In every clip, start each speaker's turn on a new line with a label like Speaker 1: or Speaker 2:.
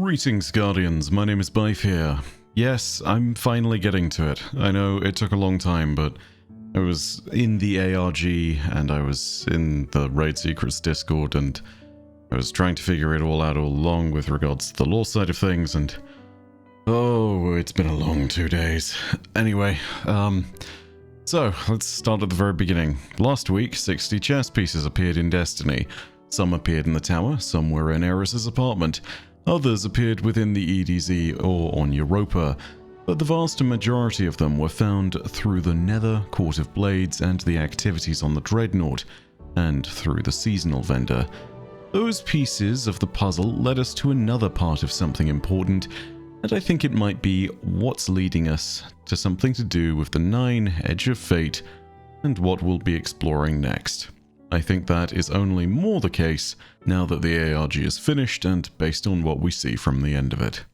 Speaker 1: Greetings, Guardians. My name is Bife here. Yes, I'm finally getting to it. I know it took a long time, but I was in the ARG and I was in the Raid Secrets Discord and I was trying to figure it all out all along with regards to the lore side of things, and oh, it's been a long 2 days. Anyway, so let's start at the very beginning. Last week, 60 chess pieces appeared in Destiny. Some appeared in the tower, some were in Eris's apartment. Others appeared within the EDZ or on Europa, but the vast majority of them were found through the Nether, Court of Blades, and the activities on the Dreadnought, and through the seasonal vendor. Those pieces of the puzzle led us to another part of something important, and I think it might be what's leading us to something to do with the 9 Edge of Fate and what we'll be exploring next. I think that is only more the case now that the ARG is finished and based on what we see from the end of it.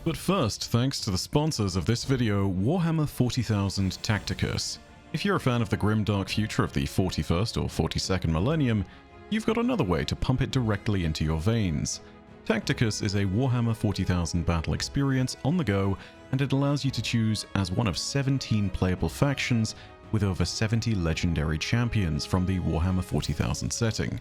Speaker 1: But first, thanks to the sponsors of this video, Warhammer 40,000 Tacticus. If you're a fan of the grimdark future of the 41st or 42nd millennium, you've got another way to pump it directly into your veins. Tacticus is a Warhammer 40,000 battle experience on the go, and it allows you to choose as one of 17 playable factions with over 70 legendary champions from the Warhammer 40,000 setting.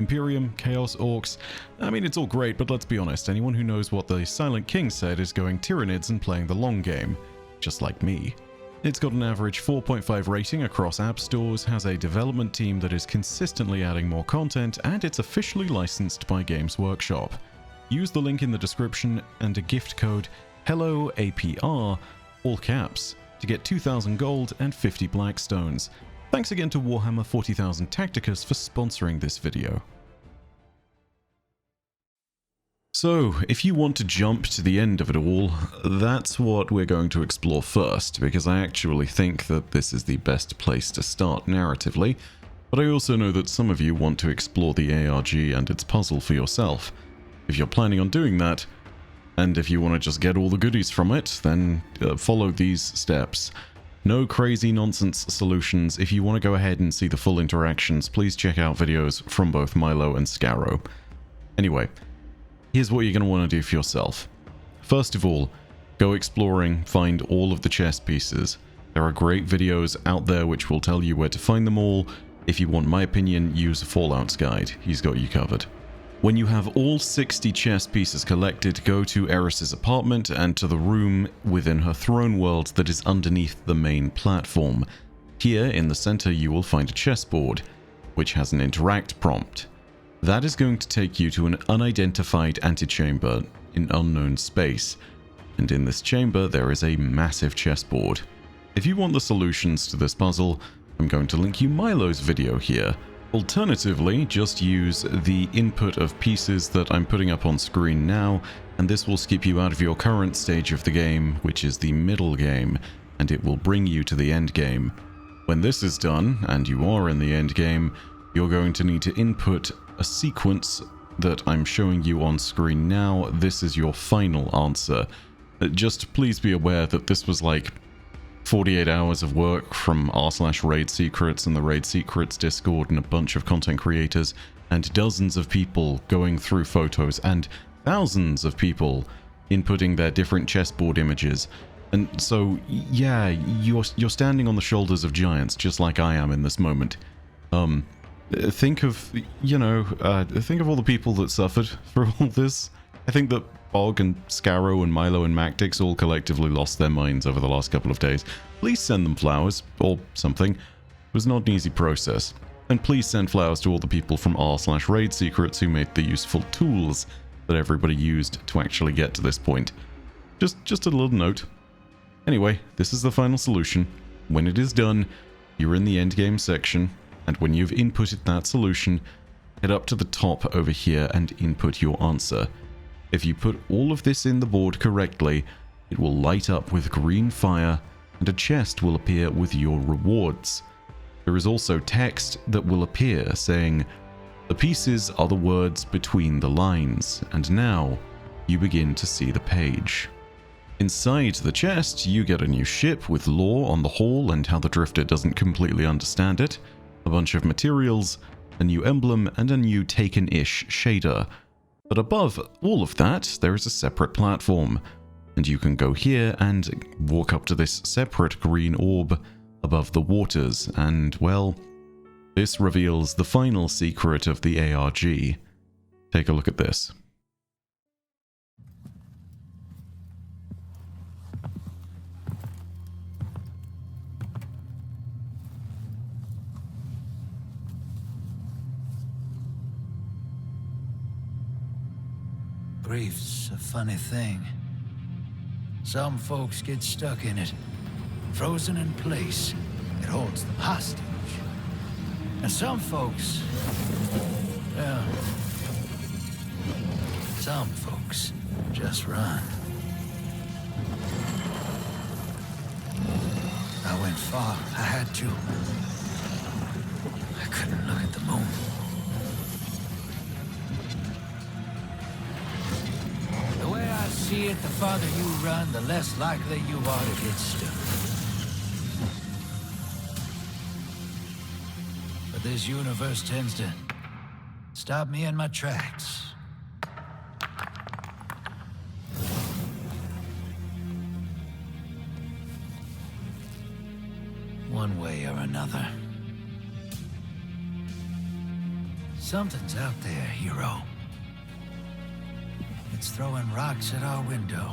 Speaker 1: Imperium, Chaos, Orcs, I mean, it's all great, but let's be honest, anyone who knows what the Silent King said is going Tyranids and playing the long game, just like me. It's got an average 4.5 rating across app stores, has a development team that is consistently adding more content, and it's officially licensed by Games Workshop. Use the link in the description and a gift code HELLOAPR, all caps, to get 2,000 gold and 50 blackstones. Thanks again to Warhammer 40,000 Tacticus for sponsoring this video. So, if you want to jump to the end of it all, that's what we're going to explore first, because I actually think that this is the best place to start narratively, but I also know that some of you want to explore the ARG and its puzzle for yourself. If you're planning on doing that, and if you want to just get all the goodies from it, then follow these steps. No crazy nonsense solutions. If you want to go ahead and see the full interactions, please check out videos from both Milo and Scarrow. Anyway, here's what you're going to want to do for yourself. First of all, go exploring, find all of the chess pieces. There are great videos out there which will tell you where to find them all. If you want my opinion, use Fallout's guide. He's got you covered. When you have all 60 chess pieces collected, go to Eris's apartment and to the room within her throne world that is underneath the main platform. Here in the center you will find a chessboard, which has an interact prompt. That is going to take you to an unidentified antechamber in unknown space, and in this chamber there is a massive chessboard. If you want the solutions to this puzzle, I'm going to link you Milo's video here. Alternatively, just use the input of pieces that I'm putting up on screen now, and this will skip you out of your current stage of the game, which is the middle game, and it will bring you to the end game. When this is done, and you are in the end game, you're going to need to input a sequence that I'm showing you on screen now. This is your final answer. Just please be aware that this was like 48 hours of work from r/Raid Secrets and the Raid Secrets Discord and a bunch of content creators and dozens of people going through photos and thousands of people inputting their different chessboard images. And so, yeah, you're standing on the shoulders of giants just like I am in this moment. Think of, think of all the people that suffered for all this. I think that Bog and Scarrow and Milo and Mactix all collectively lost their minds over the last couple of days. Please send them flowers, or something. It was not an easy process. And please send flowers to all the people from r/Raid Secrets who made the useful tools that everybody used to actually get to this point. Just a little note. Anyway, this is the final solution. When it is done, you're in the endgame section, and when you've inputted that solution, head up to the top over here and input your answer. If you put all of this in the board correctly, it will light up with green fire and a chest will appear with your rewards. There is also text that will appear saying, "The pieces are the words between the lines," and now you begin to see the page. Inside the chest, you get a new ship with lore on the hull and how the Drifter doesn't completely understand it, a bunch of materials, a new emblem, and a new Taken-ish shader. But above all of that, there is a separate platform, and you can go here and walk up to this separate green orb above the waters, and, well, this reveals the final secret of the ARG. Take a look at this.
Speaker 2: Grief's a funny thing. Some folks get stuck in it, frozen in place. It holds them hostage. And some folks, well, some folks just run. I went far. I had to. I couldn't look at the moon. The way I see it, the farther you run, the less likely you are to get stuck. But this universe tends to stop me in my tracks. One way or another. Something's out there, hero. It's throwing rocks at our window.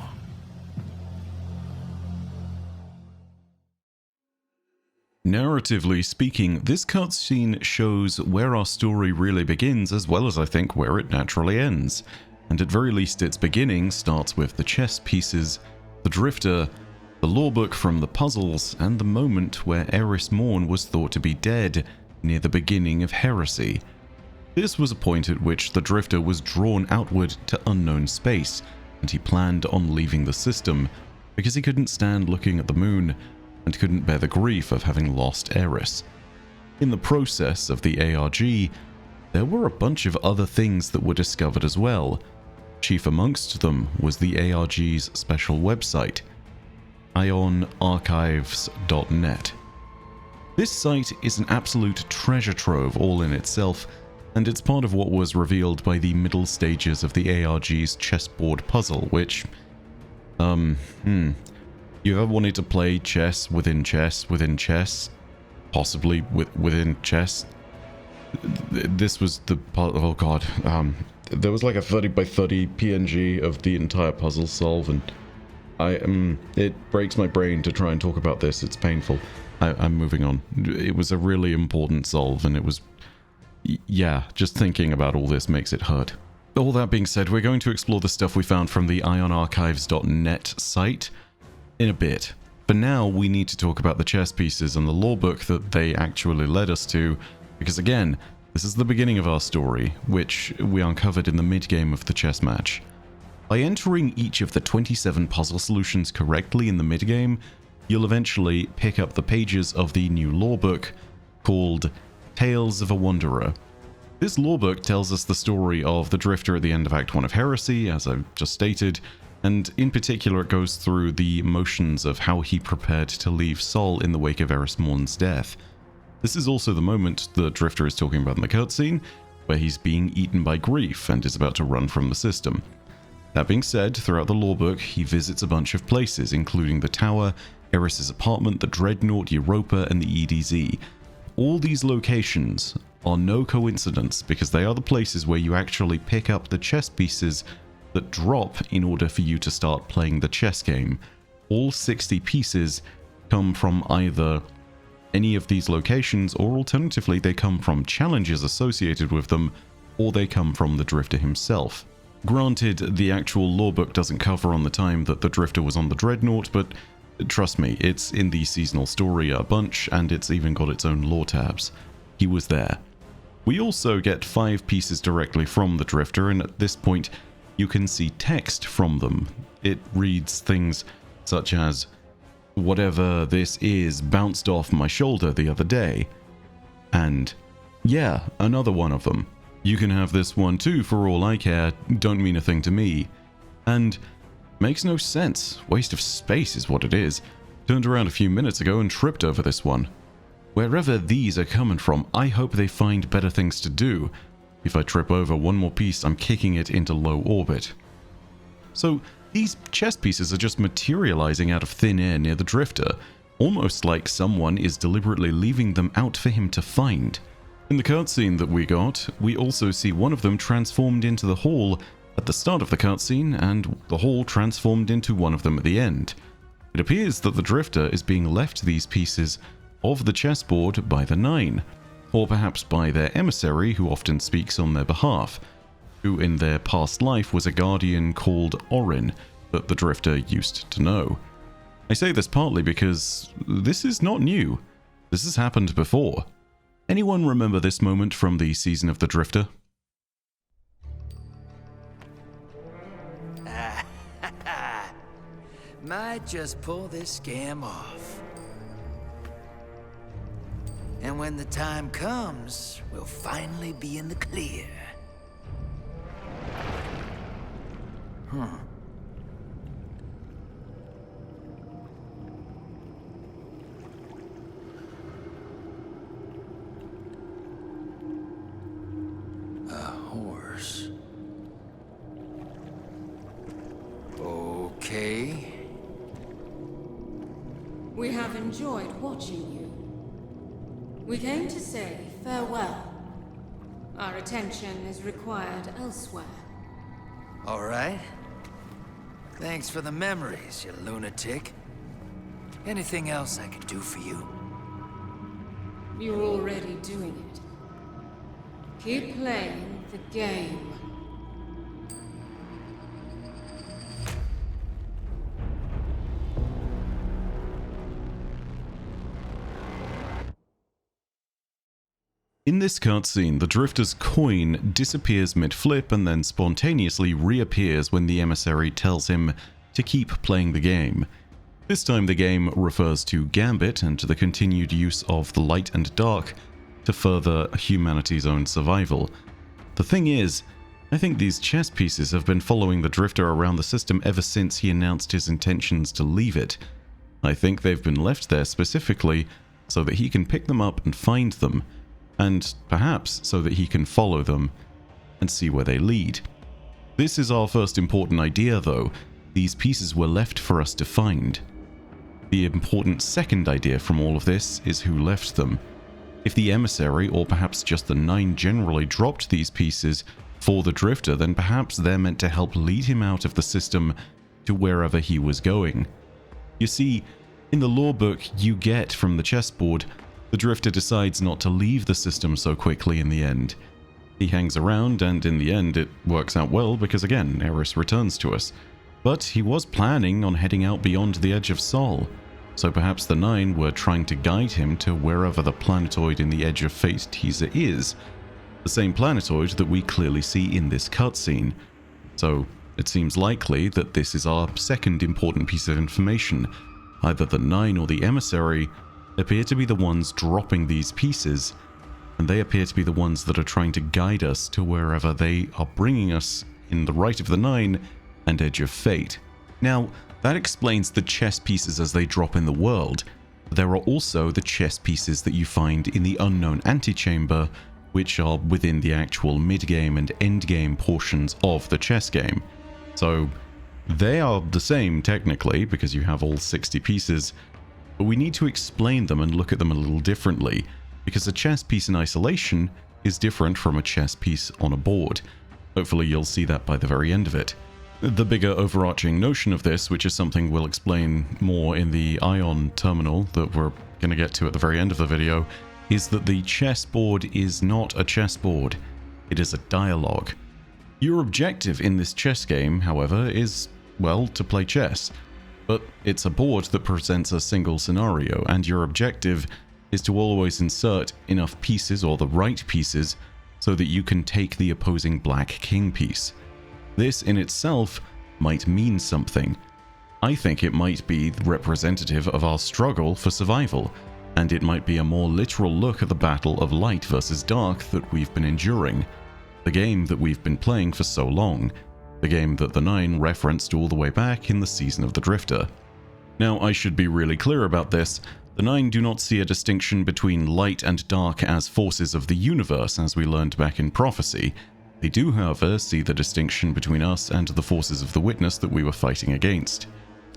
Speaker 1: Narratively speaking, this cutscene shows where our story really begins, as well as I think where it naturally ends. And at very least its beginning starts with the chess pieces, the Drifter, the lawbook from the puzzles, and the moment where Eris Morn was thought to be dead, near the beginning of Heresy. This was a point at which the Drifter was drawn outward to unknown space, and he planned on leaving the system, because he couldn't stand looking at the moon, and couldn't bear the grief of having lost Eris. In the process of the ARG, there were a bunch of other things that were discovered as well. Chief amongst them was the ARG's special website, ionarchives.net. This site is an absolute treasure trove all in itself, and it's part of what was revealed by the middle stages of the ARG's chessboard puzzle, which, you ever wanted to play chess within chess within chess? Possibly within chess? This was the part, oh god, there was like a 30 by 30 PNG of the entire puzzle solve, and it breaks my brain to try and talk about this. It's painful. I'm moving on. It was a really important solve, and it was, yeah, just thinking about all this makes it hurt. All that being said, we're going to explore the stuff we found from the ionarchives.net site in a bit. For now, we need to talk about the chess pieces and the lawbook that they actually led us to, because again, this is the beginning of our story, which we uncovered in the mid-game of the chess match. By entering each of the 27 puzzle solutions correctly in the mid-game, you'll eventually pick up the pages of the new lawbook called Tales of a Wanderer. This lawbook tells us the story of the Drifter at the end of Act 1 of Heresy, as I've just stated, and in particular it goes through the motions of how he prepared to leave Sol in the wake of Eris Morn's death. This is also the moment the Drifter is talking about in the cutscene, where he's being eaten by grief and is about to run from the system. That being said, throughout the lawbook, he visits a bunch of places, including the Tower, Eris's apartment, the Dreadnought, Europa, and the EDZ. All these locations are no coincidence, because they are the places where you actually pick up the chess pieces that drop in order for you to start playing the chess game. All 60 pieces come from either any of these locations, or alternatively they come from challenges associated with them, or they come from the Drifter himself. Granted, the actual lawbook doesn't cover on the time that the Drifter was on the Dreadnought, but trust me, it's in the seasonal story a bunch, and it's even got its own lore tabs. He was there. We also get 5 pieces directly from the Drifter, and at this point you can see text from them. It reads things such as, "Whatever this is bounced off my shoulder the other day." And yeah, another one of them. "You can have this one too for all I care, don't mean a thing to me." And makes no sense. Waste of space is what it is. Turned around a few minutes ago and tripped over this one. Wherever these are coming from, I hope they find better things to do. If I trip over one more piece, I'm kicking it into low orbit. So these chess pieces are just materializing out of thin air near the drifter, almost like someone is deliberately leaving them out for him to find. In the cutscene that we got, we also see one of them transformed into the hall at the start of the cutscene, and the hall transformed into one of them at the end. It appears that the drifter is being left these pieces of the chessboard by the Nine, or perhaps by their emissary who often speaks on their behalf, who in their past life was a guardian called Orin that the drifter used to know. I say this partly because this is not new. This has happened before. Anyone remember this moment from the season of the Drifter?
Speaker 2: Might just pull this scam off. And when the time comes, we'll finally be in the clear. A horse. Okay.
Speaker 3: We have enjoyed watching you. We came to say farewell. Our attention is required elsewhere.
Speaker 2: All right. Thanks for the memories, you lunatic. Anything else I can do for you?
Speaker 3: You're already doing it. Keep playing the game.
Speaker 1: In this cutscene, the Drifter's coin disappears mid-flip and then spontaneously reappears when the emissary tells him to keep playing the game. This time the game refers to Gambit and to the continued use of the light and dark to further humanity's own survival. The thing is, I think these chess pieces have been following the Drifter around the system ever since he announced his intentions to leave it. I think they've been left there specifically so that he can pick them up and find them, and perhaps so that he can follow them and see where they lead. This is our first important idea though. These pieces were left for us to find. The important second idea from all of this is who left them. If the emissary, or perhaps just the Nine generally, dropped these pieces for the Drifter, then perhaps they're meant to help lead him out of the system to wherever he was going. You see, in the lore book you get from the chessboard, the Drifter decides not to leave the system so quickly in the end. He hangs around, and in the end it works out well because again, Eris returns to us. But he was planning on heading out beyond the Edge of Sol, so perhaps the Nine were trying to guide him to wherever the planetoid in the Edge of Fate teaser is. The same planetoid that we clearly see in this cutscene. So it seems likely that this is our second important piece of information. Either the Nine or the emissary appear to be the ones dropping these pieces, and they appear to be the ones that are trying to guide us to wherever they are bringing us in the Rite of the Nine and Edge of Fate. Now, that explains the chess pieces as they drop in the world. There are also the chess pieces that you find in the unknown antechamber, which are within the actual mid-game and end-game portions of the chess game. So, they are the same technically, because you have all 60 pieces, but we need to explain them and look at them a little differently, because a chess piece in isolation is different from a chess piece on a board. Hopefully you'll see that by the very end of it. The bigger overarching notion of this, which is something we'll explain more in the Ion terminal that we're going to get to at the very end of the video, is that the chessboard is not a chessboard. It is a dialogue. Your objective in this chess game, however, is, well, to play chess. But it's a board that presents a single scenario, and your objective is to always insert enough pieces, or the right pieces, so that you can take the opposing black king piece. This in itself might mean something. I think it might be representative of our struggle for survival, and it might be a more literal look at the battle of light versus dark that we've been enduring, the game that we've been playing for so long. The game that the Nine referenced all the way back in the season of the Drifter. Now, I should be really clear about this. The Nine do not see a distinction between light and dark as forces of the universe, as we learned back in Prophecy. They do, however, see the distinction between us and the forces of the Witness that we were fighting against.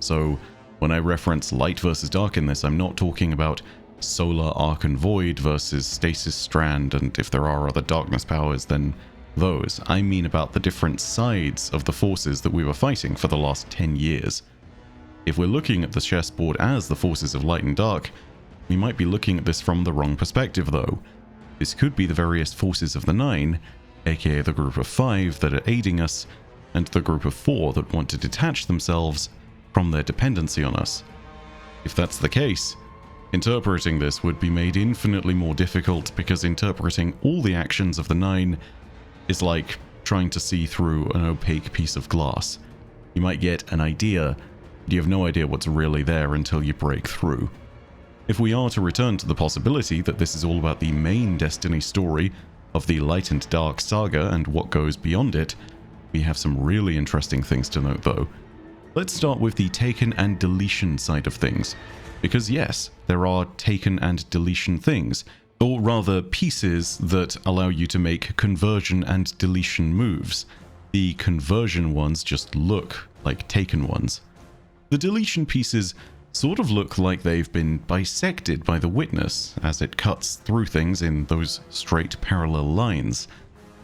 Speaker 1: So, when I reference light versus dark in this, I'm not talking about Solar Arc and Void versus Stasis Strand, and if there are other darkness powers, then those. I mean about the different sides of the forces that we were fighting for the last 10 years. If we're looking at the chessboard as the forces of light and dark, we might be looking at this from the wrong perspective though. This could be the various forces of the Nine, aka the group of 5 that are aiding us, and the group of 4 that want to detach themselves from their dependency on us. If that's the case, interpreting this would be made infinitely more difficult, because interpreting all the actions of the Nine is like trying to see through an opaque piece of glass. You might get an idea, but you have no idea what's really there until you break through. If we are to return to the possibility that this is all about the main Destiny story of the Light and Dark saga and what goes beyond it, we have some really interesting things to note though. Let's start with the taken and deletion side of things. Because yes, there are taken and deletion things, or rather pieces that allow you to make conversion and deletion moves. The conversion ones just look like taken ones. The deletion pieces sort of look like they've been bisected by the Witness, as it cuts through things in those straight parallel lines.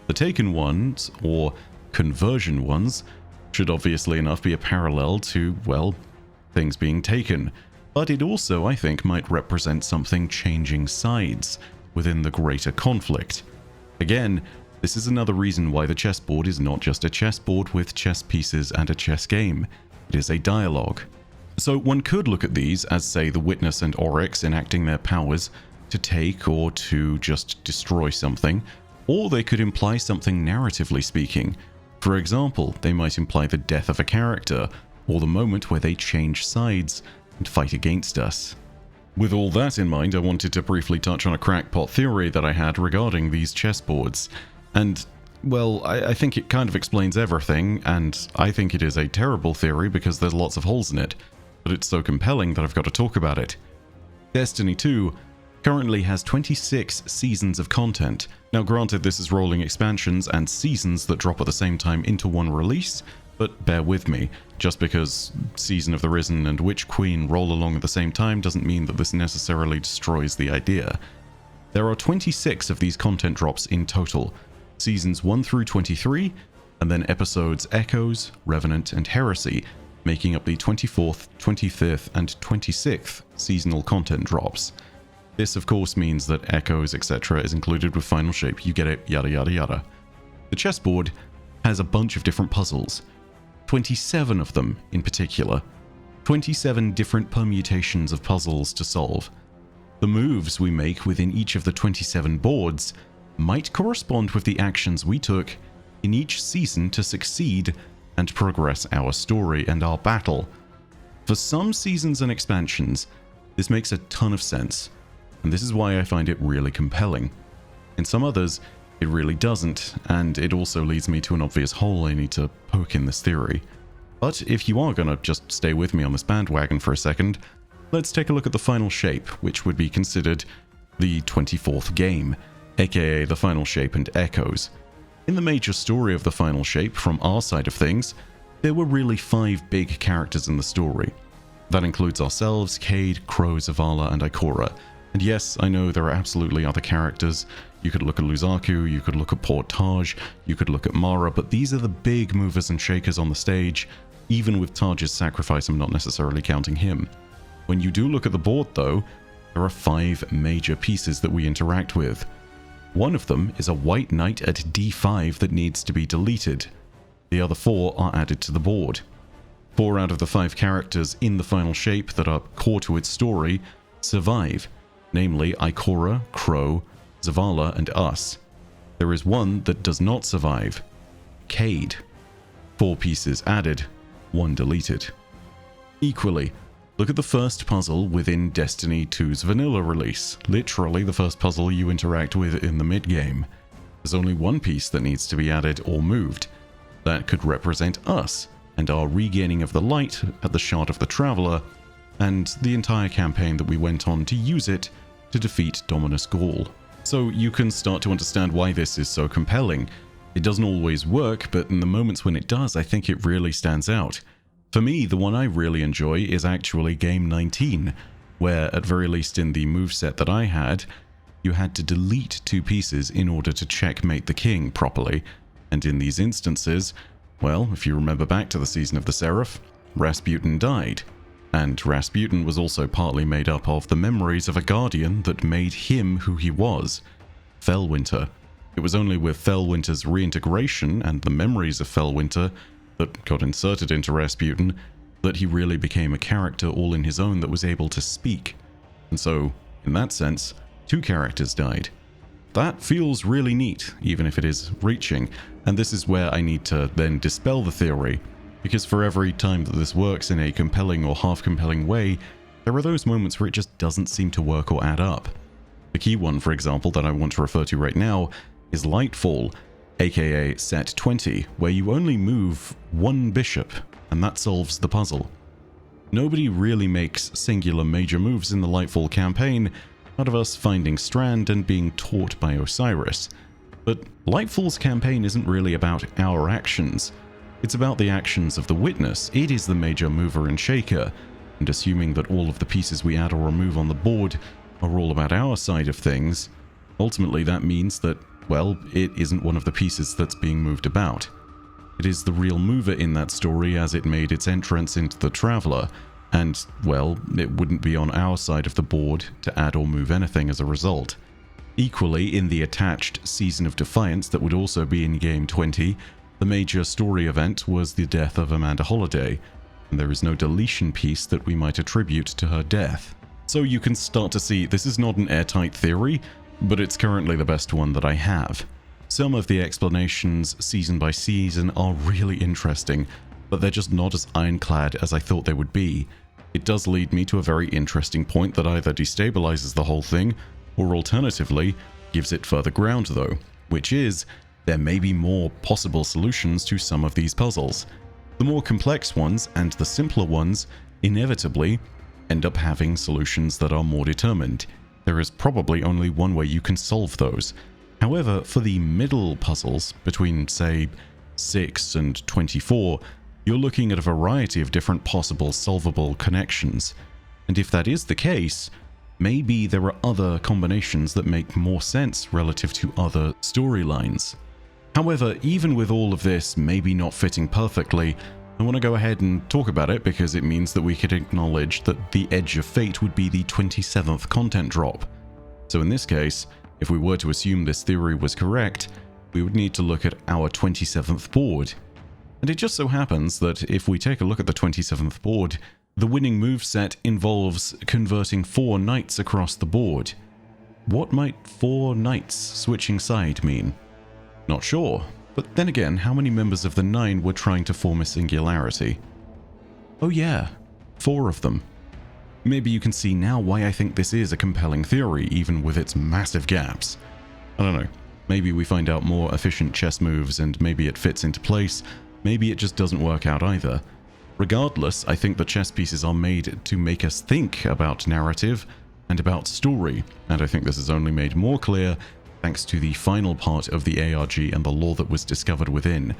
Speaker 1: The taken ones, or conversion ones, should obviously enough be a parallel to, well, things being taken. But it also, I think, might represent something changing sides within the greater conflict. Again, this is another reason why the chessboard is not just a chessboard with chess pieces and a chess game. It is a dialogue. So one could look at these as, say, the Witness and Oryx enacting their powers to take or to just destroy something, or they could imply something narratively speaking. For example, they might imply the death of a character, or the moment where they change sides and fight against us. With all that in mind, I wanted to briefly touch on a crackpot theory that I had regarding these chessboards. And, well, I think it kind of explains everything, and I think it is a terrible theory because there's lots of holes in it, but it's so compelling that I've got to talk about it. Destiny 2 currently has 26 seasons of content. Now granted, this is rolling expansions and seasons that drop at the same time into one release, but bear with me, just because Season of the Risen and Witch Queen roll along at the same time doesn't mean that this necessarily destroys the idea. There are 26 of these content drops in total, Seasons 1 through 23, and then episodes Echoes, Revenant, and Heresy, making up the 24th, 25th, and 26th seasonal content drops. This of course means that Echoes, etc. is included with Final Shape, you get it, yada yada yada. The chessboard has a bunch of different puzzles, 27 of them in particular, 27 different permutations of puzzles to solve. The moves we make within each of the 27 boards might correspond with the actions we took in each season to succeed and progress our story and our battle. For some seasons and expansions, this makes a ton of sense, and this is why I find it really compelling. In some others, it really doesn't, and it also leads me to an obvious hole I need to poke in this theory. But if you are gonna just stay with me on this bandwagon for a second, let's take a look at the Final Shape, which would be considered the 24th game, aka the Final Shape and Echoes. In the major story of the Final Shape, from our side of things, there were really 5 big characters in the story. That includes ourselves, Cayde, Crow, Zavala, and Ikora. And yes, I know there are absolutely other characters. You could look at Luzaku, you could look at Portage, you could look at Mara, but these are the big movers and shakers on the stage. Even with Taj's sacrifice, I'm not necessarily counting him. When you do look at the board though, there are 5 major pieces that we interact with. One of them is a white knight at d5 that needs to be deleted. The other 4 are added to the board. 4 out of the 5 characters in the Final Shape that are core to its story survive, namely Ikora, Crow, Zavala, and us. There is one that does not survive, Cayde. 4 pieces added, 1 deleted. Equally, look at the first puzzle within Destiny 2's vanilla release, literally the first puzzle you interact with in the mid-game. There's only 1 piece that needs to be added or moved. That could represent us, and our regaining of the light at the Shard of the Traveler, and the entire campaign that we went on to use it to defeat Dominus Gaul. So you can start to understand why this is so compelling. It doesn't always work, but in the moments when it does, I think it really stands out. For me, the one I really enjoy is actually Game 19, where, at very least in the moveset that I had, you had to delete 2 pieces in order to checkmate the king properly. And in these instances, well, if you remember back to the Season of the Seraph, Rasputin died. And Rasputin was also partly made up of the memories of a guardian that made him who he was, Felwinter. It was only with Felwinter's reintegration and the memories of Felwinter that got inserted into Rasputin that he really became a character all in his own that was able to speak. And so, in that sense, 2 characters died. That feels really neat, even if it is reaching, and this is where I need to then dispel the theory, because for every time that this works in a compelling or half-compelling way, there are those moments where it just doesn't seem to work or add up. The key one, for example, that I want to refer to right now is Lightfall, aka Set 20, where you only move 1 bishop, and that solves the puzzle. Nobody really makes singular major moves in the Lightfall campaign out of us finding Strand and being taught by Osiris. But Lightfall's campaign isn't really about our actions. It's about the actions of the Witness. It is the major mover and shaker, and assuming that all of the pieces we add or remove on the board are all about our side of things, ultimately that means that, well, it isn't one of the pieces that's being moved about. It is the real mover in that story as it made its entrance into the Traveler, and, well, it wouldn't be on our side of the board to add or move anything as a result. Equally, in the attached Season of Defiance that would also be in Game 20, the major story event was the death of Amanda Holliday, and there is no deletion piece that we might attribute to her death. So you can start to see this is not an airtight theory, but it's currently the best one that I have. Some of the explanations season by season are really interesting, but they're just not as ironclad as I thought they would be. It does lead me to a very interesting point that either destabilizes the whole thing, or alternatively, gives it further ground though, which is, there may be more possible solutions to some of these puzzles. The more complex ones and the simpler ones, inevitably, end up having solutions that are more determined. There is probably only one way you can solve those. However, for the middle puzzles, between, say, 6 and 24, you're looking at a variety of different possible solvable connections. And if that is the case, maybe there are other combinations that make more sense relative to other storylines. However, even with all of this maybe not fitting perfectly, I want to go ahead and talk about it because it means that we could acknowledge that the Edge of Fate would be the 27th content drop. So in this case, if we were to assume this theory was correct, we would need to look at our 27th board. And it just so happens that if we take a look at the 27th board, the winning moveset involves converting 4 knights across the board. What might 4 knights switching side mean? Not sure, but then again, how many members of the 9 were trying to form a singularity? Oh yeah, 4 of them. Maybe you can see now why I think this is a compelling theory, even with its massive gaps. I don't know, maybe we find out more efficient chess moves and maybe it fits into place, maybe it just doesn't work out either. Regardless, I think the chess pieces are made to make us think about narrative and about story, and I think this is only made more clear thanks to the final part of the ARG and the lore that was discovered within.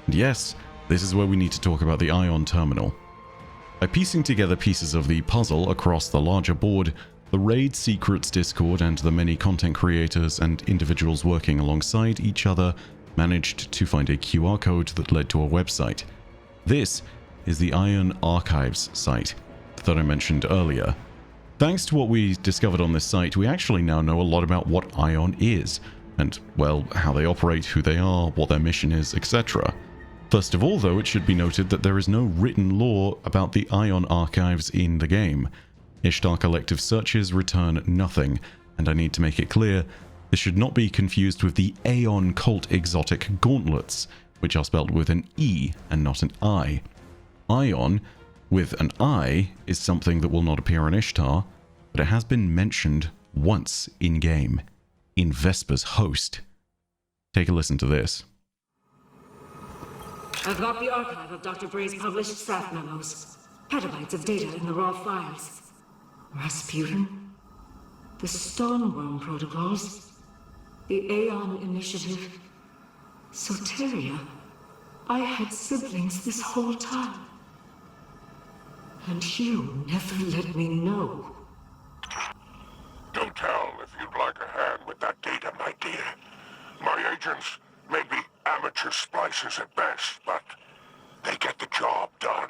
Speaker 1: And yes, this is where we need to talk about the Ion Terminal. By piecing together pieces of the puzzle across the larger board, the Raid Secrets Discord and the many content creators and individuals working alongside each other managed to find a QR code that led to a website. This is the Ion Archives site that I mentioned earlier. Thanks to what we discovered on this site, we actually now know a lot about what Ion is, and, well, how they operate, who they are, what their mission is, etc. First of all, though, it should be noted that there is no written lore about the Ion Archives in the game. Ishtar Collective searches return nothing, and I need to make it clear, this should not be confused with the Aeon Cult Exotic Gauntlets, which are spelled with an E and not an I. Ion, with an I, is something that will not appear in Ishtar, but it has been mentioned once in-game, in Vesper's host. Take a listen to this.
Speaker 4: I've got the archive of Dr. Bray's published staff memos. Petabytes of data in the raw files. Rasputin, the Stoneworm protocols, the Aeon Initiative, Soteria. I had siblings this whole time. And you never let me know.
Speaker 5: Do tell if you'd like a hand with that data, my dear. My agents may be amateur splicers at best, but they get the job done.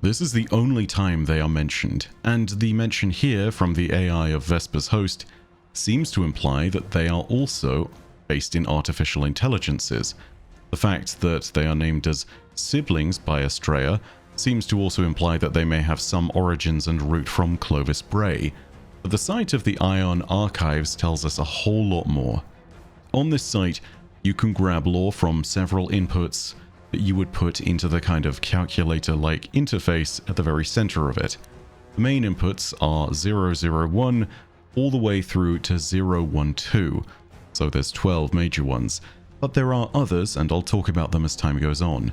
Speaker 1: This is the only time they are mentioned, and the mention here from the AI of Vesper's host seems to imply that they are also based in artificial intelligences. The fact that they are named as siblings by Estrella seems to also imply that they may have some origins and root from Clovis Bray, but the site of the Ion Archives tells us a whole lot more. On this site, you can grab lore from several inputs that you would put into the kind of calculator-like interface at the very center of it. The main inputs are 001 all the way through to 012, so there's 12 major ones, but there are others, and I'll talk about them as time goes on.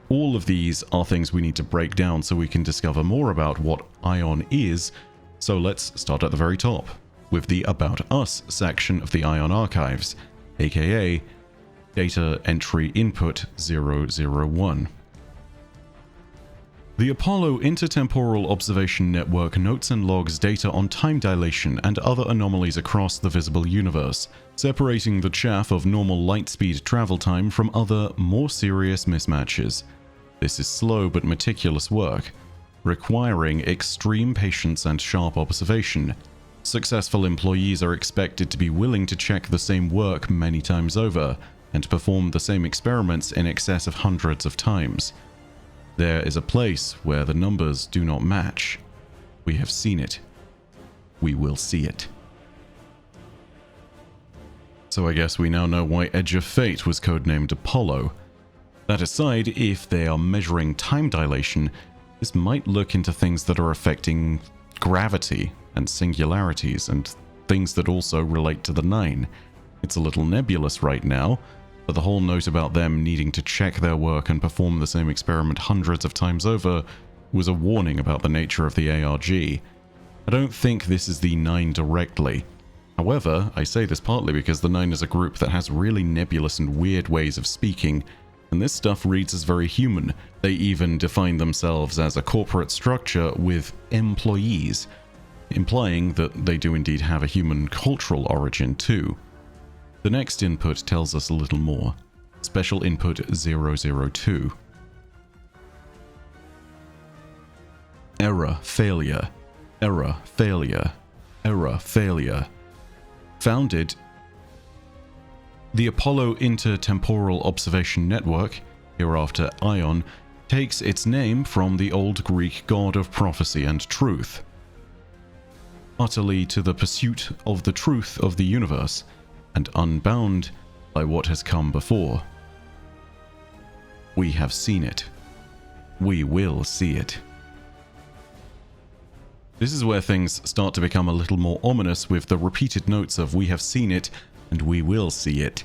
Speaker 1: All of these are things we need to break down so we can discover more about what Ion is, so let's start at the very top, with the About Us section of the Ion Archives, aka Data Entry Input 001. The Apollo Intertemporal Observation Network notes and logs data on time dilation and other anomalies across the visible universe, separating the chaff of normal light speed travel time from other, more serious mismatches. This is slow but meticulous work, requiring extreme patience and sharp observation. Successful employees are expected to be willing to check the same work many times over, and perform the same experiments in excess of hundreds of times. There is a place where the numbers do not match. We have seen it. We will see it. So I guess we now know why Edge of Fate was codenamed Apollo. That aside, if they are measuring time dilation, this might look into things that are affecting gravity and singularities and things that also relate to the Nine. It's a little nebulous right now, but the whole note about them needing to check their work and perform the same experiment hundreds of times over was a warning about the nature of the ARG. I don't think this is the Nine directly. However, I say this partly because the Nine is a group that has really nebulous and weird ways of speaking, and this stuff reads as very human. They even define themselves as a corporate structure with employees, implying that they do indeed have a human cultural origin too. The next input tells us a little more. Special Input 002. Error, failure. Error, failure. Error, failure. Founded. The Apollo Intertemporal Observation Network, hereafter Ion, takes its name from the old Greek god of prophecy and truth. Utterly to the pursuit of the truth of the universe, and unbound by what has come before. We have seen it. We will see it. This is where things start to become a little more ominous with the repeated notes of "we have seen it" and "we will see it."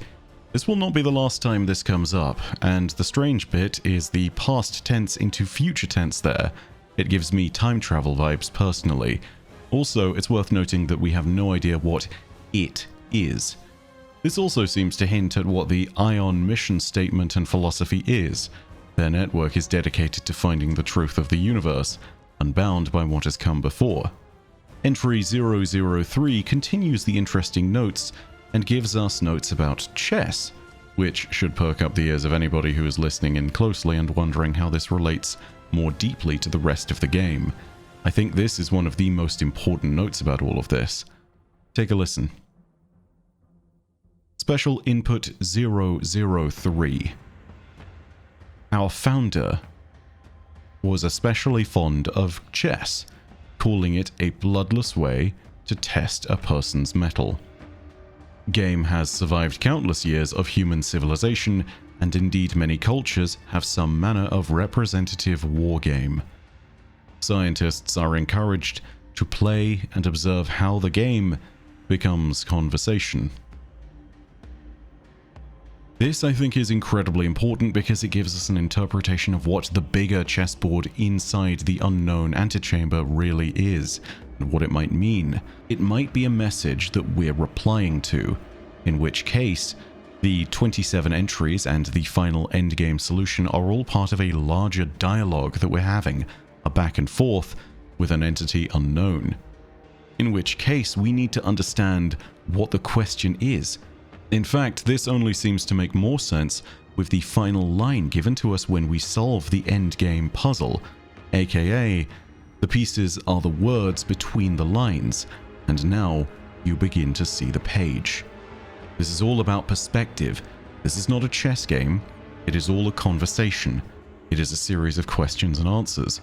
Speaker 1: This will not be the last time this comes up, and the strange bit is the past tense into future tense there. It gives me time travel vibes personally. Also, it's worth noting that we have no idea what it is. This also seems to hint at what the Ion mission statement and philosophy is. Their network is dedicated to finding the truth of the universe, unbound by what has come before. Entry 003 continues the interesting notes and gives us notes about chess, which should perk up the ears of anybody who is listening in closely and wondering how this relates more deeply to the rest of the game. I think this is one of the most important notes about all of this. Take a listen. Special Input 003. Our founder was especially fond of chess, calling it a bloodless way to test a person's mettle. Game has survived countless years of human civilization, and indeed many cultures have some manner of representative war game. Scientists are encouraged to play and observe how the game becomes conversation. This, I think, is incredibly important because it gives us an interpretation of what the bigger chessboard inside the unknown antechamber really is, and what it might mean. It might be a message that we're replying to, in which case, the 27 entries and the final endgame solution are all part of a larger dialogue that we're having, a back and forth with an entity unknown. In which case, we need to understand what the question is. In fact, this only seems to make more sense with the final line given to us when we solve the endgame puzzle, aka, the pieces are the words between the lines, and now you begin to see the page. This is all about perspective. This is not a chess game. It is all a conversation. It is a series of questions and answers.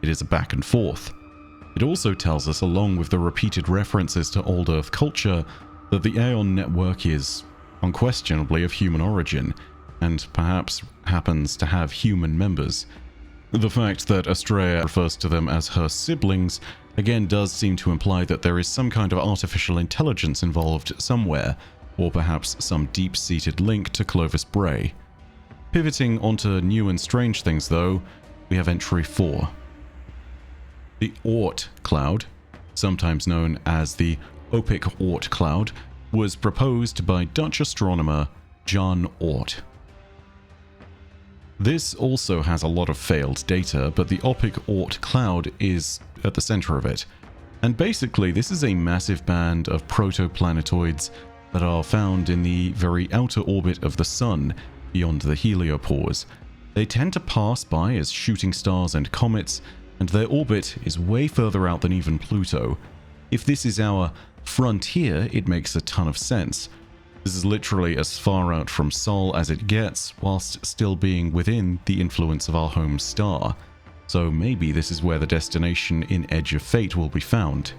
Speaker 1: It is a back and forth. It also tells us, along with the repeated references to old Earth culture, that the Aeon network is unquestionably of human origin, and perhaps happens to have human members. The fact that Astrea refers to them as her siblings again does seem to imply that there is some kind of artificial intelligence involved somewhere, or perhaps some deep-seated link to Clovis Bray. Pivoting onto new and strange things though, we have entry 4. The Oort cloud, sometimes known as the Opic Oort cloud, was proposed by Dutch astronomer Jan Oort. This also has a lot of failed data, but the Opic Oort cloud is at the center of it. And basically, this is a massive band of protoplanetoids that are found in the very outer orbit of the Sun, beyond the heliopause. They tend to pass by as shooting stars and comets, and their orbit is way further out than even Pluto. If this is our frontier, it makes a ton of sense. This is literally as far out from Sol as it gets, whilst still being within the influence of our home star. So maybe this is where the destination in Edge of Fate will be found.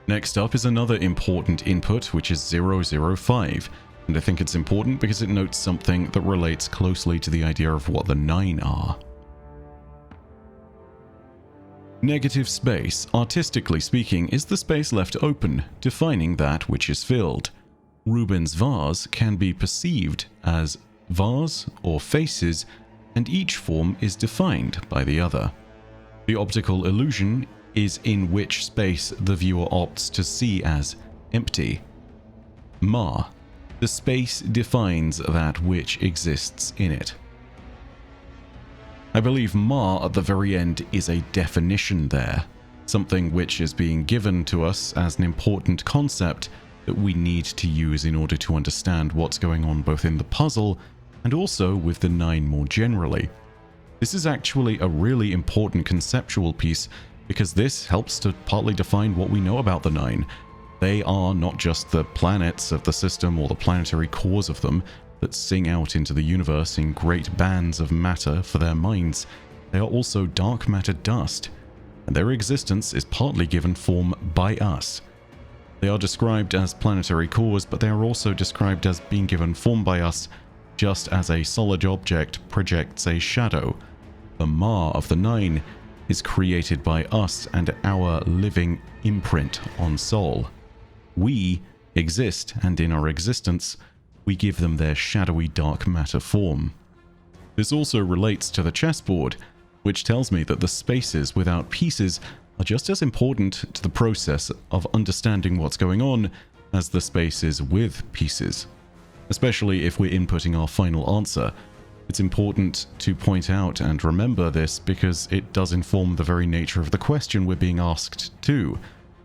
Speaker 1: Next up is another important input, which is 005, and I think it's important because it notes something that relates closely to the idea of what the 9 are. Negative space, artistically speaking, is the space left open, defining that which is filled. Rubens' vase can be perceived as vase or faces, and each form is defined by the other. The optical illusion is in which space the viewer opts to see as empty. Ma, the space defines that which exists in it. I believe Ma at the very end is a definition there, something which is being given to us as an important concept that we need to use in order to understand what's going on both in the puzzle and also with the 9 more generally. This is actually a really important conceptual piece because this helps to partly define what we know about the 9. They are not just the planets of the system or the planetary cores of them that sing out into the universe in great bands of matter for their minds. They are also dark matter dust, and their existence is partly given form by us. They are described as planetary cores, but they are also described as being given form by us, just as a solid object projects a shadow. The Ma of the 9 is created by us and our living imprint on Sol. We exist, and in our existence, we give them their shadowy dark matter form. This also relates to the chessboard, which tells me that the spaces without pieces are just as important to the process of understanding what's going on as the spaces with pieces. Especially if we're inputting our final answer. It's important to point out and remember this because it does inform the very nature of the question we're being asked too.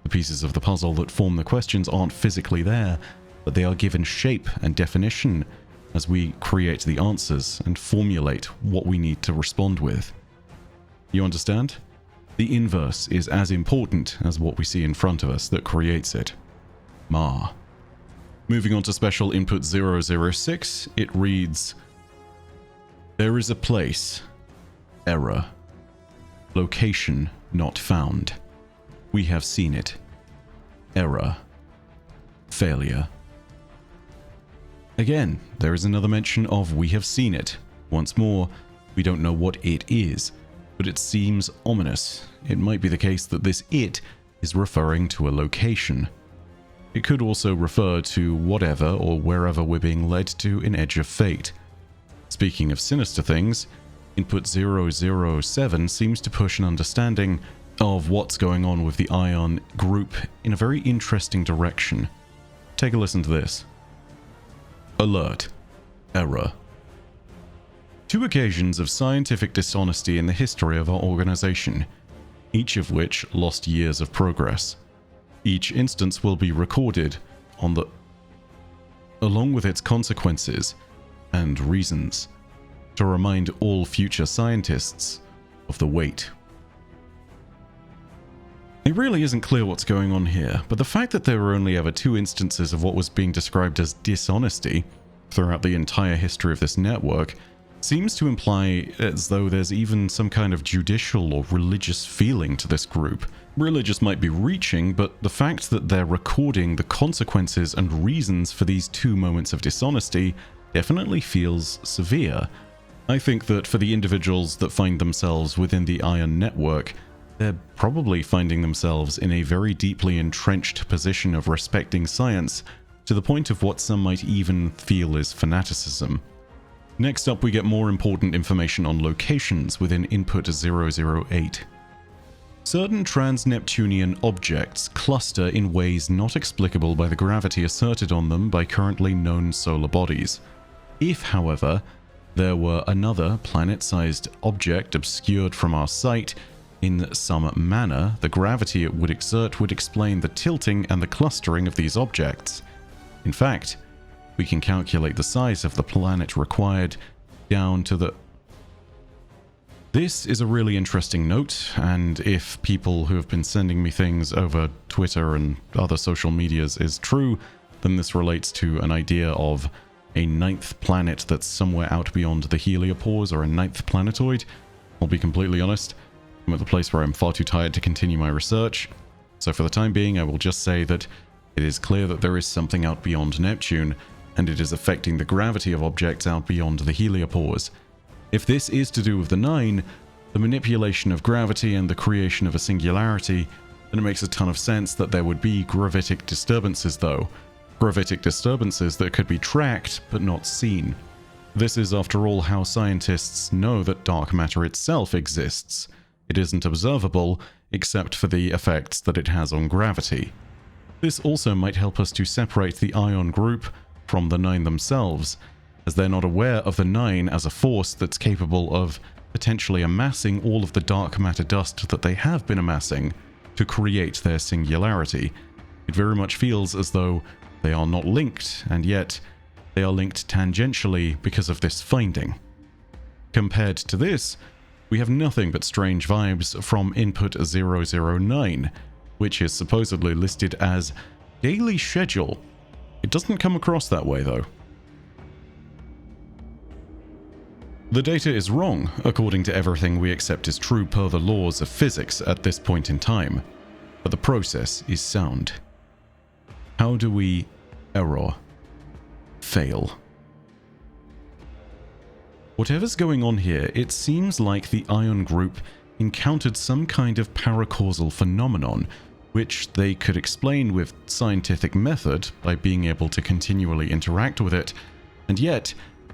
Speaker 1: The pieces of the puzzle that form the questions aren't physically there, but they are given shape and definition as we create the answers and formulate what we need to respond with. You understand? The inverse is as important as what we see in front of us that creates it. Ma. Moving on to special input 006, it reads, there is a place. Error. Location not found. We have seen it. Error. Failure. Again, there is another mention of we have seen it. Once more, we don't know what it is, but it seems ominous. It might be the case that this it is referring to a location. It could also refer to whatever or wherever we're being led to in Edge of Fate. Speaking of sinister things, Input 007 seems to push an understanding of what's going on with the Ion group in a very interesting direction. Take a listen to this. Alert. Error. 2 occasions of scientific dishonesty in the history of our organization, each of which lost years of progress. Each instance will be recorded on the... along with its consequences and reasons, to remind all future scientists of the weight. It really isn't clear what's going on here, but the fact that there were only ever 2 instances of what was being described as dishonesty throughout the entire history of this network seems to imply as though there's even some kind of judicial or religious feeling to this group. Religious might be reaching, but the fact that they're recording the consequences and reasons for these 2 moments of dishonesty definitely feels severe. I think that for the individuals that find themselves within the Ion network, they're probably finding themselves in a very deeply entrenched position of respecting science, to the point of what some might even feel is fanaticism. Next up, we get more important information on locations within Input 008. Certain trans-Neptunian objects cluster in ways not explicable by the gravity asserted on them by currently known solar bodies. If, however, there were another planet-sized object obscured from our sight in some manner, the gravity it would exert would explain the tilting and the clustering of these objects. In fact, we can calculate the size of the planet required down to the... This is a really interesting note, and if people who have been sending me things over Twitter and other social medias is true, then this relates to an idea of a 9th planet that's somewhere out beyond the heliopause, or a 9th planetoid. I'll be completely honest, I'm at the place where I'm far too tired to continue my research, so for the time being I will just say that it is clear that there is something out beyond Neptune, and it is affecting the gravity of objects out beyond the heliopause. If this is to do with the 9, the manipulation of gravity and the creation of a singularity, then it makes a ton of sense that there would be gravitic disturbances though. Gravitic disturbances that could be tracked but not seen. This is after all how scientists know that dark matter itself exists. It isn't observable except for the effects that it has on gravity. This also might help us to separate the Ion group from the 9 themselves, as they're not aware of the 9 as a force that's capable of potentially amassing all of the dark matter dust that they have been amassing to create their singularity. It very much feels as though they are not linked, and yet they are linked tangentially because of this finding. Compared to this, we have nothing but strange vibes from Input 009, which is supposedly listed as daily schedule. It doesn't come across that way though. The data is wrong, according to everything we accept as true per the laws of physics at this point in time, but the process is sound. How do we fail? Whatever's going on here, it seems like the Ion group encountered some kind of paracausal phenomenon, which they could explain with scientific method by being able to continually interact with it, and yet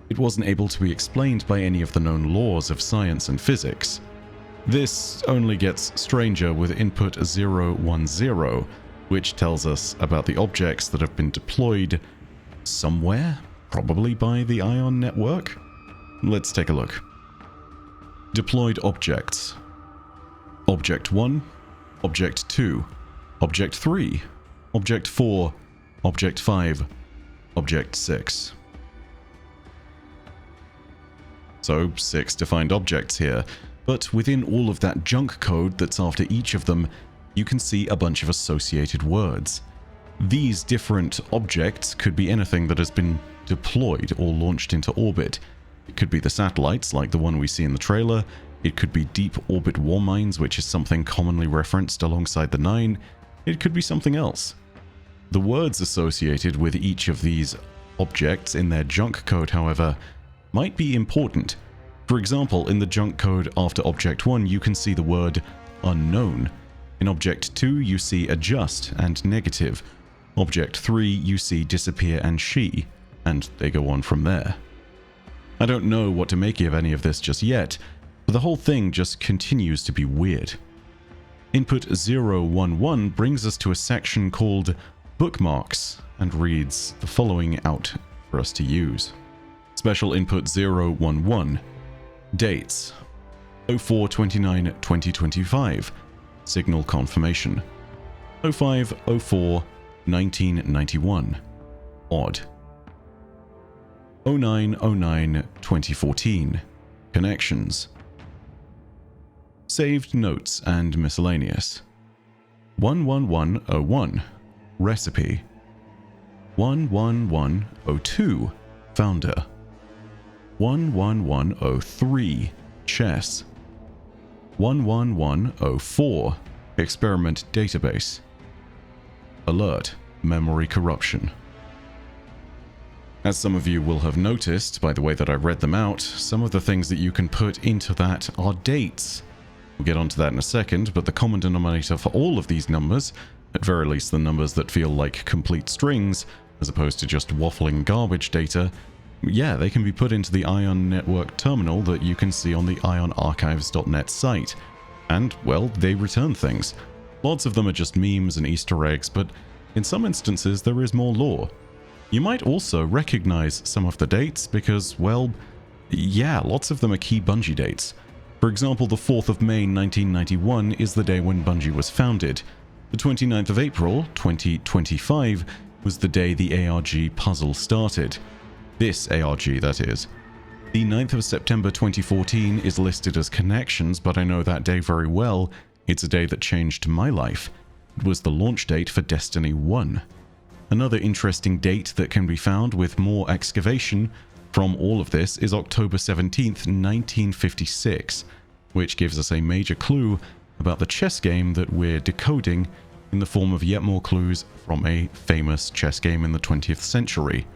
Speaker 1: it wasn't able to be explained by any of the known laws of science and physics. This only gets stranger with Input 010, which tells us about the objects that have been deployed somewhere, probably by the Ion network. Let's take a look. Deployed objects. Object 1, Object 2, Object 3, Object 4, Object 5, Object 6. So 6 defined objects here, but within all of that junk code that's after each of them, you can see a bunch of associated words. These different objects could be anything that has been deployed or launched into orbit. It could be the satellites, like the one we see in the trailer. It could be deep orbit war mines, which is something commonly referenced alongside the 9. It could be something else. The words associated with each of these objects in their junk code, however, might be important. For example, in the junk code after Object 1, you can see the word unknown. In Object 2, you see adjust and negative. Object 3 you see disappear and she, and they go on from there. I don't know what to make of any of this just yet, but the whole thing just continues to be weird. Input 011 brings us to a section called Bookmarks and reads the following out for us to use. Special input 011. Dates 04/29/2025. Signal confirmation 05/04/1991. Odd 09/09/2014. Connections. Saved notes and miscellaneous. 11101. Recipe. 11102. Founder. 11103. Chess. 11104. Experiment database. Alert. Memory corruption. As some of you will have noticed by the way that I read them out, some of the things that you can put into that are dates. We'll get onto that in a second, but the common denominator for all of these numbers, at very least the numbers that feel like complete strings, as opposed to just waffling garbage data, yeah, they can be put into the Ion Network terminal that you can see on the ionarchives.net site. And, well, they return things. Lots of them are just memes and Easter eggs, but in some instances there is more lore. You might also recognize some of the dates because, well, yeah, lots of them are key Bungie dates. For example, the 4th of May 1991 is the day when Bungie was founded. The 29th of April 2025 was the day the ARG puzzle started. This ARG, that is. The 9th of September 2014 is listed as Connections, but I know that day very well. It's a day that changed my life. It was the launch date for Destiny 1. Another interesting date that can be found with more excavation from all of this is October 17th, 1956, which gives us a major clue about the chess game that we're decoding in the form of yet more clues from a famous chess game in the 20th century.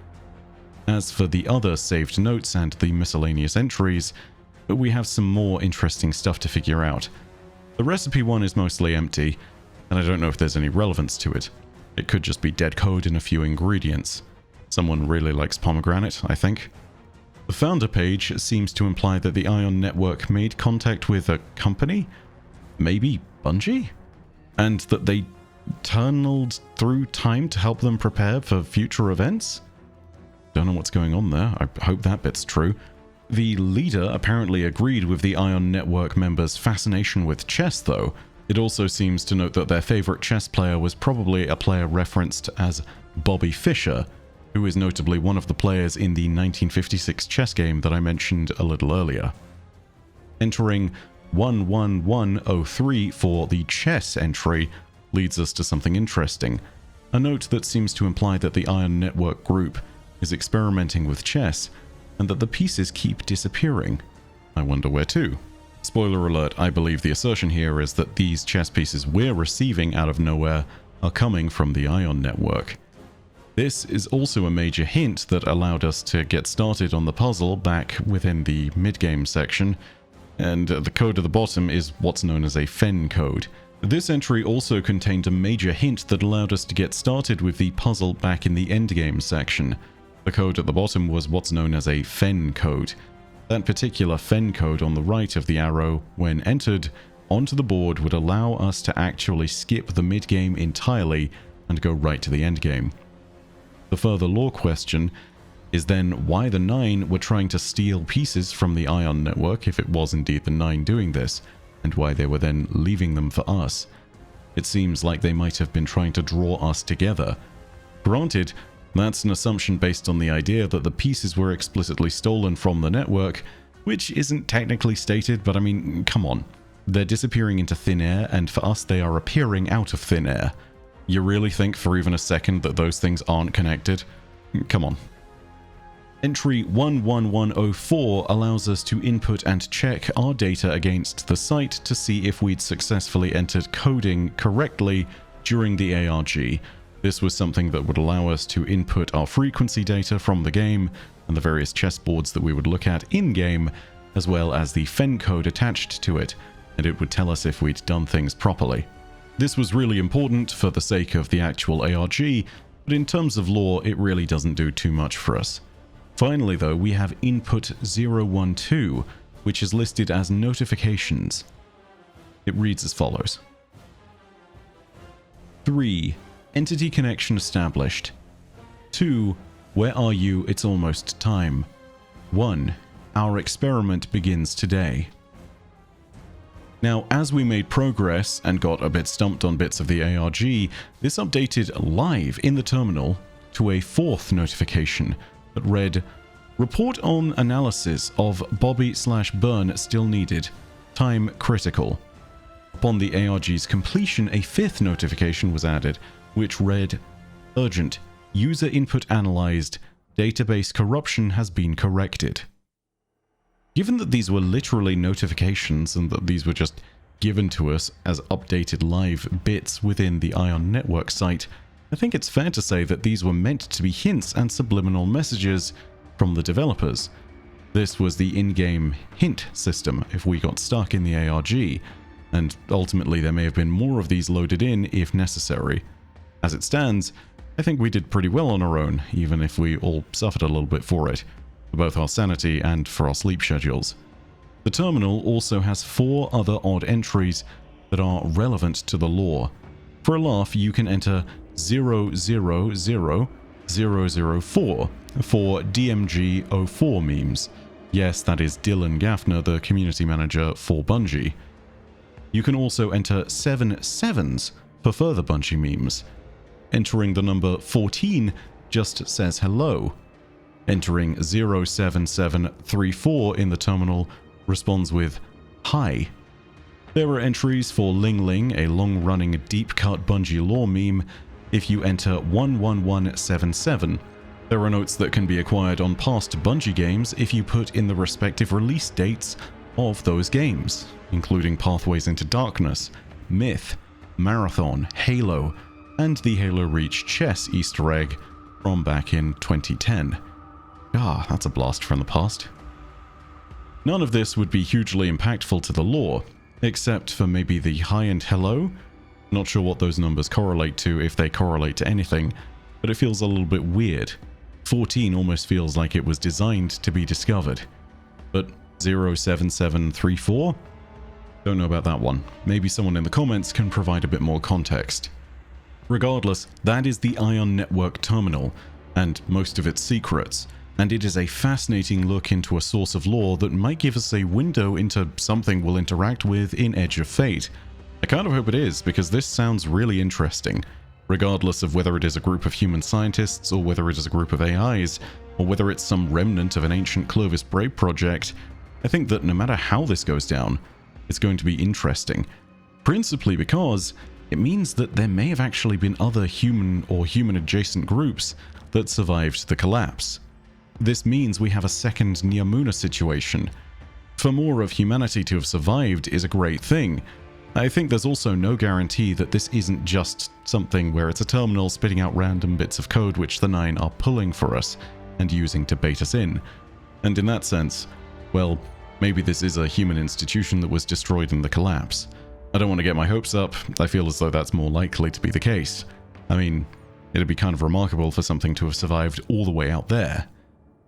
Speaker 1: As for the other saved notes and the miscellaneous entries, we have some more interesting stuff to figure out. The recipe one is mostly empty, and I don't know if there's any relevance to it. It could just be dead code in a few ingredients. Someone really likes pomegranate, I think. The founder page seems to imply that the Ion Network made contact with a company? Maybe Bungie? And that they tunneled through time to help them prepare for future events? Don't know what's going on there. I hope that bit's true. The leader apparently agreed with the Ion Network members' fascination with chess, though. It also seems to note that their favorite chess player was probably a player referenced as Bobby Fischer, who is notably one of the players in the 1956 chess game that I mentioned a little earlier. Entering 11103 for the chess entry leads us to something interesting. A note that seems to imply that the Ion Network group is experimenting with chess, and that the pieces keep disappearing. I wonder where to. Spoiler alert, I believe the assertion here is that these chess pieces we're receiving out of nowhere are coming from the Ion Network. This is also a major hint that allowed us to get started on the puzzle back within the mid-game section, and the code at the bottom is what's known as a Fen code. This entry also contained a major hint that allowed us to get started with the puzzle back in the endgame section. The code at the bottom was what's known as a Fen code. That particular Fen code on the right of the arrow, when entered onto the board, would allow us to actually skip the mid-game entirely and go right to the endgame. The further lore question is then why the 9 were trying to steal pieces from the Ion Network, if it was indeed the 9 doing this, and why they were then leaving them for us. It seems like they might have been trying to draw us together. Granted, that's an assumption based on the idea that the pieces were explicitly stolen from the network, which isn't technically stated, but I mean, come on. They're disappearing into thin air, and for us they are appearing out of thin air. You really think for even a second that those things aren't connected? Come on. Entry 11104 allows us to input and check our data against the site to see if we'd successfully entered coding correctly during the ARG. This was something that would allow us to input our frequency data from the game and the various chessboards that we would look at in-game, as well as the Fen code attached to it, and it would tell us if we'd done things properly. This was really important for the sake of the actual ARG, but in terms of lore, it really doesn't do too much for us. Finally though, we have Input 012, which is listed as notifications. It reads as follows. 3. Entity connection established. 2. Where are you? It's almost time. 1. Our experiment begins today. Now, as we made progress and got a bit stumped on bits of the ARG, this updated live in the terminal to a 4th notification that read, Report on analysis of Bobby/Burn still needed. Time critical. Upon the ARG's completion, a 5th notification was added, which read, Urgent. User input analyzed. Database corruption has been corrected. Given that these were literally notifications and that these were just given to us as updated live bits within the Ion Network site, I think it's fair to say that these were meant to be hints and subliminal messages from the developers. This was the in-game hint system if we got stuck in the ARG, and ultimately there may have been more of these loaded in if necessary. As it stands, I think we did pretty well on our own, even if we all suffered a little bit for it, for both our sanity and for our sleep schedules. The terminal also has 4 other odd entries that are relevant to the lore. For a laugh, you can enter 000004 for DMG04 memes. Yes, that is Dylan Gaffner, the community manager for Bungie. You can also enter 7 sevens for further Bungie memes. Entering the number 14 just says hello. Entering 07734 in the terminal responds with hi. There are entries for Ling Ling, a long-running deep-cut Bungie lore meme, if you enter 11177. There are notes that can be acquired on past Bungie games if you put in the respective release dates of those games, including Pathways into Darkness, Myth, Marathon, Halo, and the Halo Reach chess Easter egg from back in 2010. Ah, that's a blast from the past. None of this would be hugely impactful to the lore, except for maybe the high-end hello. Not sure what those numbers correlate to, if they correlate to anything, but it feels a little bit weird. 14 almost feels like it was designed to be discovered. But 07734? Don't know about that one. Maybe someone in the comments can provide a bit more context. Regardless, that is the Ion Network terminal, and most of its secrets, and it is a fascinating look into a source of lore that might give us a window into something we'll interact with in Edge of Fate. I kind of hope it is, because this sounds really interesting. Regardless of whether it is a group of human scientists, or whether it is a group of AIs, or whether it's some remnant of an ancient Clovis Bray project, I think that no matter how this goes down, it's going to be interesting. Principally because it means that there may have actually been other human or human-adjacent groups that survived the collapse. This means we have a second Nyamuna situation. For more of humanity to have survived is a great thing. I think there's also no guarantee that this isn't just something where it's a terminal spitting out random bits of code which the Nine are pulling for us and using to bait us in. And in that sense, well, maybe this is a human institution that was destroyed in the collapse. I don't want to get my hopes up. I feel as though that's more likely to be the case. I mean, it'd be kind of remarkable for something to have survived all the way out there.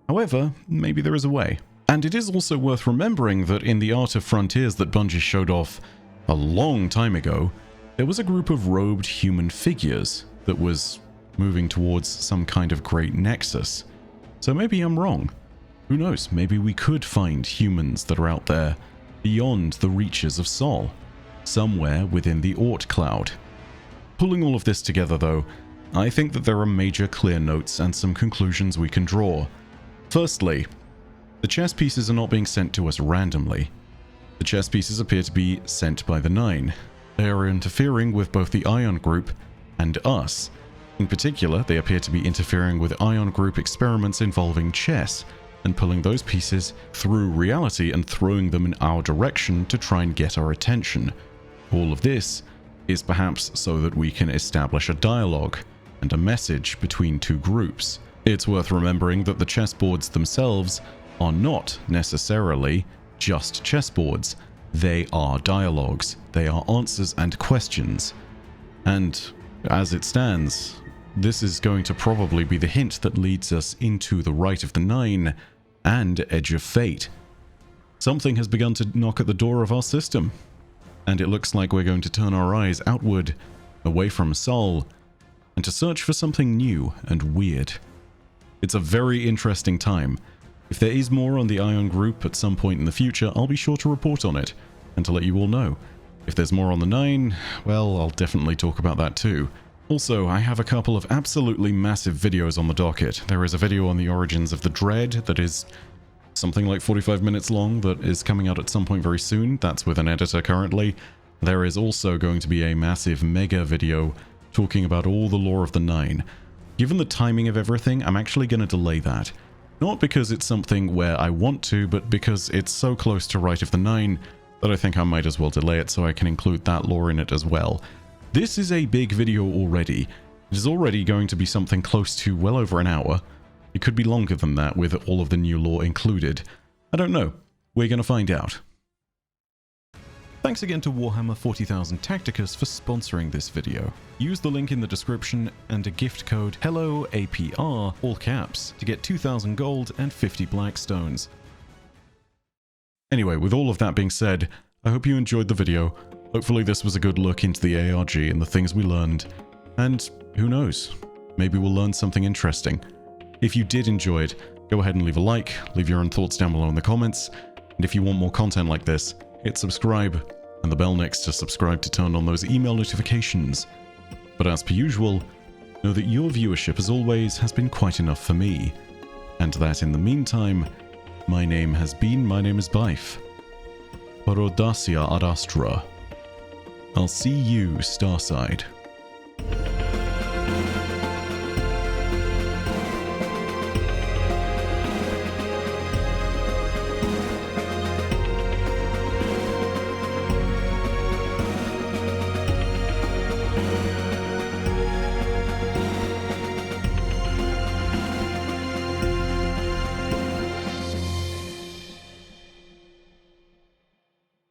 Speaker 1: However, maybe there is a way. And it is also worth remembering that in the Art of Frontiers that Bungie showed off a long time ago, there was a group of robed human figures that was moving towards some kind of great nexus. So maybe I'm wrong. Who knows, maybe we could find humans that are out there beyond the reaches of Sol, somewhere within the Oort cloud. Pulling all of this together though, I think that there are major clear notes and some conclusions we can draw. Firstly, the chess pieces are not being sent to us randomly. The chess pieces appear to be sent by the Nine. They are interfering with both the Ion Group and us. In particular, they appear to be interfering with Ion Group experiments involving chess, and pulling those pieces through reality and throwing them in our direction to try and get our attention. All of this is perhaps so that we can establish a dialogue and a message between two groups. It's worth remembering that the chessboards themselves are not necessarily just chessboards. They are dialogues. They are answers and questions. And as it stands, this is going to probably be the hint that leads us into the Rite of the Nine and Edge of Fate. Something has begun to knock at the door of our system, and it looks like we're going to turn our eyes outward, away from Sol, and to search for something new and weird. It's a very interesting time. If there is more on the Ion Group at some point in the future, I'll be sure to report on it, and to let you all know. If there's more on the Nine, well, I'll definitely talk about that too. Also, I have a couple of absolutely massive videos on the docket. There is a video on the origins of the Dread that is something like 45 minutes long that is coming out at some point very soon. That's with an editor currently. There is also going to be a massive mega video talking about all the lore of the Nine. Given the timing of everything, I'm actually going to delay that. Not because it's something where I want to, but because it's so close to Rite of the Nine that I think I might as well delay it so I can include that lore in it as well. This is a big video already. It is already going to be something close to well over an hour. It could be longer than that with all of the new lore included. I don't know. We're going to find out. Thanks again to Warhammer 40,000 Tacticus for sponsoring this video. Use the link in the description and a gift code HELLOAPR, all caps, to get 2,000 gold and 50 black stones. Anyway, with all of that being said, I hope you enjoyed the video. Hopefully this was a good look into the ARG and the things we learned. And who knows, maybe we'll learn something interesting. If you did enjoy it, go ahead and leave a like, leave your own thoughts down below in the comments, and if you want more content like this, hit subscribe, and the bell next to subscribe to turn on those email notifications. But as per usual, know that your viewership as always has been quite enough for me, and that in the meantime, my name is Byf. Parodacia ad Astra. I'll see you, Starside.